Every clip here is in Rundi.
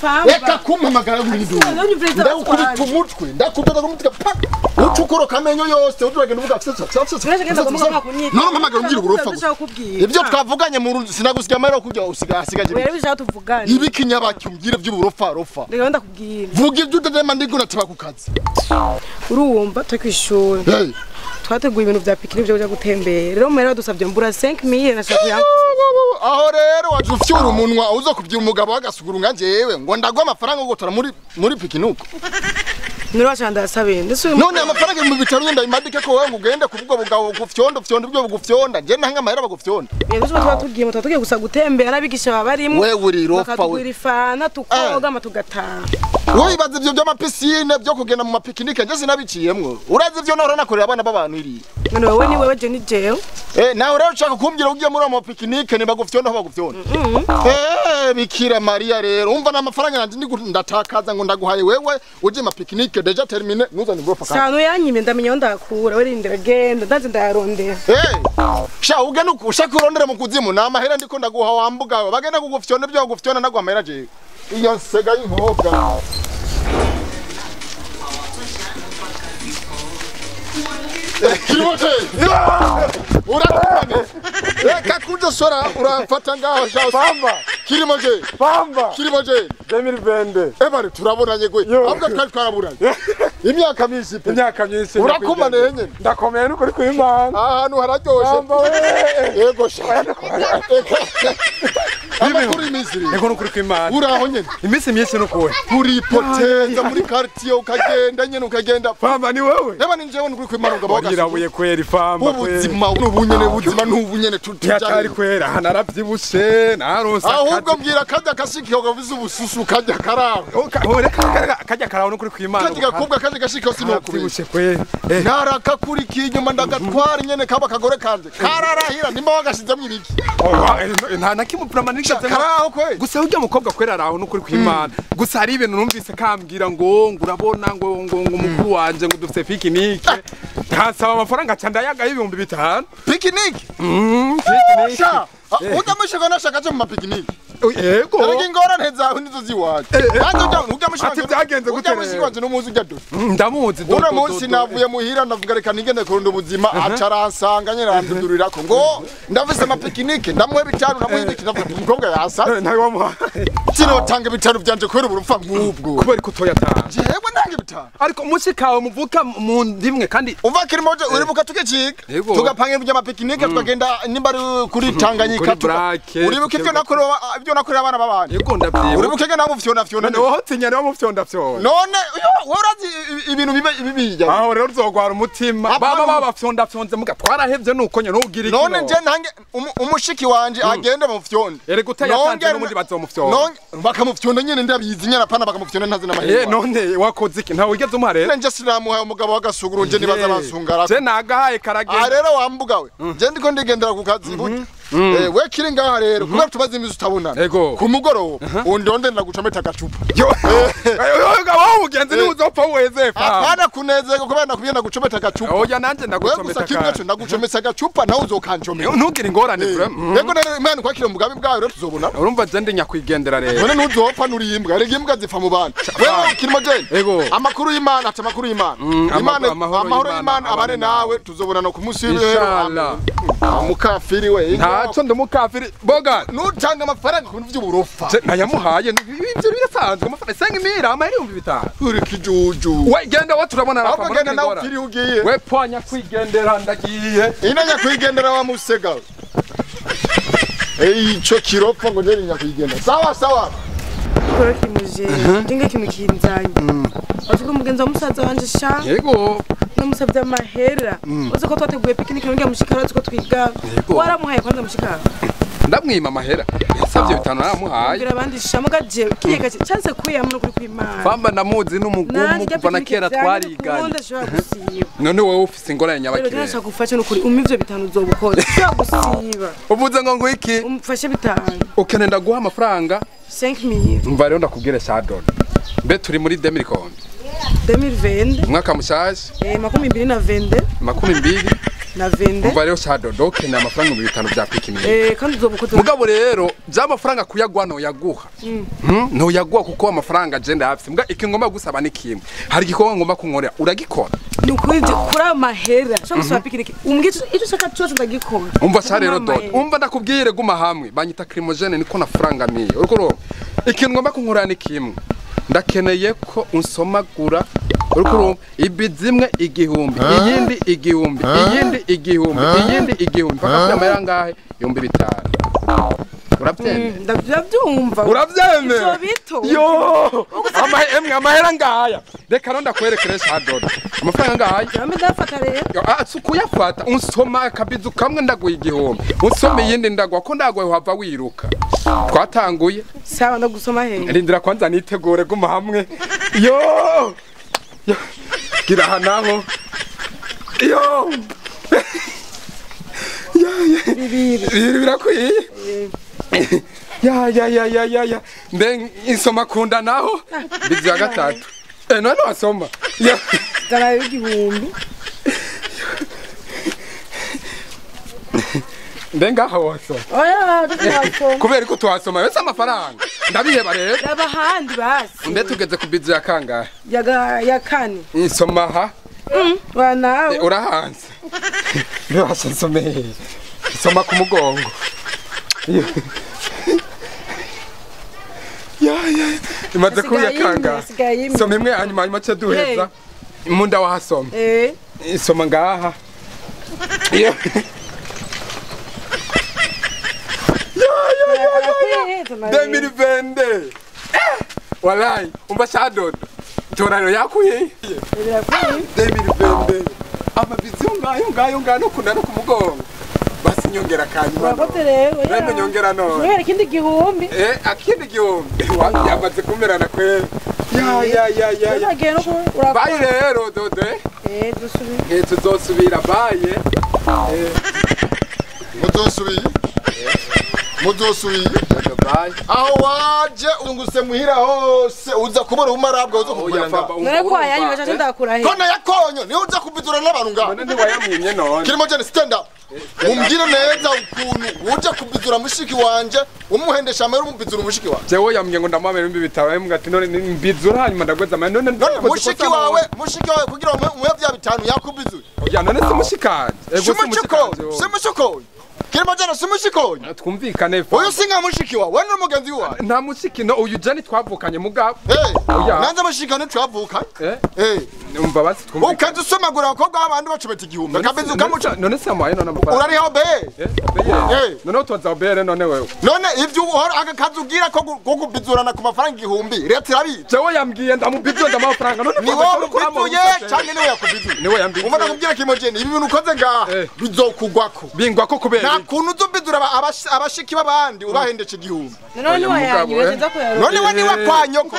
famba reka kumpamagara windu ndakubita umutwe ndakubita umutwe ucukuro kamenyo yose uturagenda uvuga no mpamagara umbwira uburofa ibyo twavuganye mu sinagusiga amahera kujya usigaje ibiki nyabaki umbwire by'uburofa rofa reka ndakubwira vuga ibyo udadema ndiko nataba ku kazi urumva takwishura twateguye ibintu bya pikini byo gutembera rero mera dusabye mbura 5000 nashaka yangu aho rero wajufyura umunwa uzo kubyira umugabo wagasugura nganjewe ngo ndagwa amafaranga ugotora muri pikinuko nirwachanda sabe none amafaranga mu bitaro ngenda imadike ko wewe ugende kubwo bugabo gufyondo ibyo bugufyonda je nanga amahera bagufyonda yego tugiye gusa gutembera nabigisha babarimo wewe uri rofa we fana tukoga amatugataha wowe ibaze ibyo by'amapisine byo kugenda mu mapikinike nje sinabiciyemwo urazi ibyo nahora nakorera abana b'abantu iri none wowe ni wewe je ni jewe nawe rero ushaka kumbwira ugiye muri ama pikinike ne bagufyonda bagufyonda bikira Maria rero umva n'amafaranga nanje ndatakaza ngo ndaguhaye wewe uje ma pikinike deja termine nuzani bwo fakana sano yanyime ndamenya ndakura we rindira genda ndaze ndarondera sha ugana ushaka urondera mu kuzimu na amahera ndiko ndaguha wambuga bagenda kugufyonda byo gufyonda nagwa amahera je iyo nsega y'inkobwa Kirimote urakubane reka kuja sora urafata ngaho Pamba Kirimote Kirimote 2022 ebare turabonanye gwe ahubwo twari twaraburanye imyaka myinshi urakumane yenye ndakomeye nuko uri kwimana ahantu hararyoshe yego sha amakuru imisiri yego nuko uri kwimana uraho nyene imisi myinshi nuko uri poteza muri quartier ukagenda nyene ukagenda Pamba ni wewe eba ni njewe nuko uri kwimana ugabo wagirabuye kweri Pamba kweri ubuzima n'ubunyene tutari kwera hanaravyibushe naronsa ahubwo mbwira kajya kashiki ugavuze ubususu kajya karaho kajya karaho nuko uri kwimana kajya gakobwa kajya gashiki hose nokubishe kweri naraka kuri kinyuma ndagatwara nyene kaba kagore kanje kararahira nimba wagashizemo ibiki nta nakimupurama nigeze karaho kwe gusa ujya mukobwa kwera araho nuko uri kwimana gusa hari ibintu numvise kambwira ngo urabona ngo mukuru wanje ngo dufite pikinike ntasaba amafaranga cyanda yaga y'ibihumbi 5 pikinike pikinike udamushaka nashaka cyo mu pikinike yego Nagi ingorane zawe nizo ziwaje kandi udamushaka byagenze gute udamushaka n'umuzi ujya dose ndamuzi do uno munsi navuye muhira ndavuga reka nigende kuronda ubuzima acaransanga nyene randurira ko ngo ndavise ama pikinike ndamwe bitanu namwe ibiki ndavuga umukobwa yasa ntawe wamuha kino tanga bitanu byanje kwera uburufa nk'ubwo kubera ko toya ta jewe ntange bitanu ariko umunsi kawe muvuka mu ndimwe kandi umva kirimoje uribuka tukicika tugapanga ibyo pikinike tukagenda nimba kuri Tanganyika uribuka ibyo nakorera abana babanje yego ndabyiye uribuka ke nabo fyona none wowe tinya nabo fyonda none worazi ibintu bijya aho rero uzogwara umutima baba fyonda muga twarahevye nuko nyene ugira iki none nje ntange umushiki wanje agende mu fyonda ere gutayatanze n'umundi bazomufyonda none bakamufyonda nyene ndabizi nyana pana bakamufyonda ntazi n'amahirwe none wakoze iki ntawe ugeze umuharera nje sinamuhaye umugabo wagasuguru nje nibaza bansungara je nagahaye karagenda rero wambuga we nje ndiko ndigendera ku kazi buti we kiri ngaha rero kubera tubaze imizi utabonana ku mugoroba undonde ndagucometa gacupa wowe ugenze ni uzopfa weze fa apana kunezeka kubera nakubye ndagucometa gacupa oya nanje ndagucometa ka ndagucomesa gacupa nawe uzokanjomera ntugire ingorane yego rero imana kwakira umugabe bwawe rero tuzobona urumva je ndi nyakwigendera rero none ntuzopfa nuri imbwa rege imbwa zifa mu bana wewe kirimo je amakuru y'Imana ati amakuru y'Imana amahoro y'Imana abane nawe tuzobona no kumusirira inshallah mukafiri we ntacyo ndumukafiri boga nutanga amafaranga ku bintu by'uburofa nayamuhaye ibyo birasanzwe amafaranga 5000 amahera 500 uri kijuju we genda wa turabona rafa muri genda nawe kiri ugiye we pwanya kwigendera ndagiye inanya kwigendera wa musega ico kiropfa ngo njye nyakwigendera sawa kora kimuje ndinge kimukinzanye avuga umugenzi wa musaza wanje sha yego namusabye amahera uzi ko twateguye pikinike ngira mushikara uzi ko twiga waramuhaye kwanza mushikara ndamwima amahera yasabye 5 naramuhaye ngira abandi shamuga je kiyega chance kwiyamuna kuri kwimana Pamba namuzi n'umugumu kuva na kera twariganye none wowe ufise ingorane nyabakire rero nashaka gufasha n'ukuri umivyo 5 uzobukora cyo gusiba uvuze ngo iki umfashe 5 ukenenda guha amafaranga 5000 umva rero ndakubwire shadon mbe turi muri 2020 2020 umwaka mushasha 2022 2022 na vende umva rero shadodoke ni amafaranga 500 bya pikini kandi uzobukoze mugabo rero bya amafaranga kuyagwa no yaguha no yaguha kuko amafaranga agenda hafise mbwa ikingomba gusaba ni kimwe hari gikorwa ngomba kunkorera uragikora nukwije kura mahera cyo gusaba pikini umbwiye icyo shaka cyose ndagikora umva sha rero do umva ndakubwire guma hamwe banyita crimogene niko na franga miye urukoro ikintu ngomba kunkorera ni kimwe ndakeneye ko unsomagura urukuru ibizimwe igihumbi iyindi igihumbi iyindi igihumbi iyindi igihumbi paka kwamara ngahe 5,000 urabyemeye ndabyumva urabyemeye icyo bito yo amahera ngaya reka ronda kwerekeresha hadodo amafaranga ngaya jambe ndafata rero sukuyafata unsoma akabizu kamwe ndaguye igihumbi unsome yindi ndagwa ko ndagwaye hava wiruka twatanguye sawa no gusoma he rindira kwanza nitegure guma hamwe yo gira hanaho yo bibiri birakwiye ya ndeng insoma kunda naho bizya gatatu none wasoma dara igihumbi ndenga hawaso oya dukwaso kubera ko twasoma yose amafaranga ndabiheba rero abahandi basi mbe tugeze ku bizu ya kangahe ya kane insoma ha wana urahanze rero hasomeye soma ku mugongo imaze kuya kanga soma imwe hanyuma cyo duheza imunda wahasoma isoma ngaha Demiri vende walai umba shadodo toraro yakuye demiri vende ama bizunga ngayo kunda no kumugongo basi nyongera kanyuma wakote rero rero nyongera no rero kindi gihumbi akindi gihumbi yamaze kumerana kwe ya bayi rero dode tuzosubira baye mudosubira aho waje unguse muhira hose uza kubura umarabwa uza kugenda none kwa yanyu bacha ndakura he kona yakonyo ni uza kubizura n'abantu ngaho none wayamwimye none kirimo cyane stand up umbwire neza ukuntu uje kubizura mushiki wanje umuhendesha amera umubizura mushiki wanje jewe yambye ngo ndamwamera imbi bitaba mbwa ati none mbizura hanyuma ndagweza none mushiki wawe kugira umuhe bya bitanu yakubizura oya none se mushikanje ego se mushiko kirimo cyane se mushiko twumvikane fa uyu singa mushiki wawe we n'umugenzi wawe nta mushiki no uyu jani twavukanye mugabo nanze mushikane twavukanye umva basi twumvikane ukaza usomagura abakobwa b'abandi bacubeta igihumbi kabizu kamuca none se amaye none amafaranga urariho be none utoza bere none wewe none ivyo uhora akakaza ugira ko kubizurana ku mafaranga igihumbi leta irabizi jewe yambwiye ndamubizura ndamafaranga none ni wowe ubizuye cyangwa niwe yakubizuye niwe yambwiye umva nakubwira kimojeni ibi bintu ukoze ngaha bizokugwako bingwako kubera nta kuntu uzobizura abashiki b'abandi ubahendece igihumbi none wayanyibeza ko yaro none we ni wakwanyoko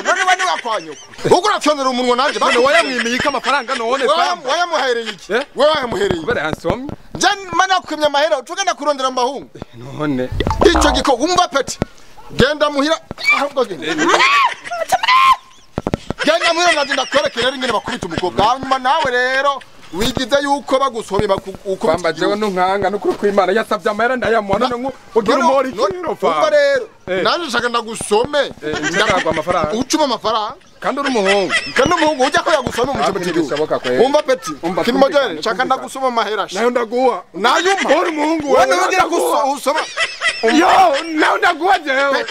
ugura fyonera umunwa nanje none wayamwimiye amafaranga none wayamuhereye iki wayamuhereye kubera yansomye jani mana kwimya mahera utugenda kurondera mbahungu none ico giko umva peti genda muhira ahubwo genda muhira ndagenda kwerekera rero ingene bakubita umukobwa hanyuma nawe rero wigize yuko bagusomye kwamba jewe nunkanga nukuri kw'Imana yasavye amahera ndayamuha none ugira umori kiro fa umva rero nanje nshaka ndagusome ndagwa amafaranga ucuma amafaranga kandi uri umuhungu ujya ko yagusoma mu cyo gihugu umva peti kinimojere nshaka ndagusoma amahera nayo ndaguha nayuma uri umuhungu wewe ugira gusoma yo nayo ndaguha jewe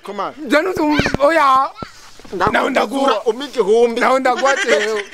komana janu oya nayo ndaguha umigihumbi nayo ndaguha jewe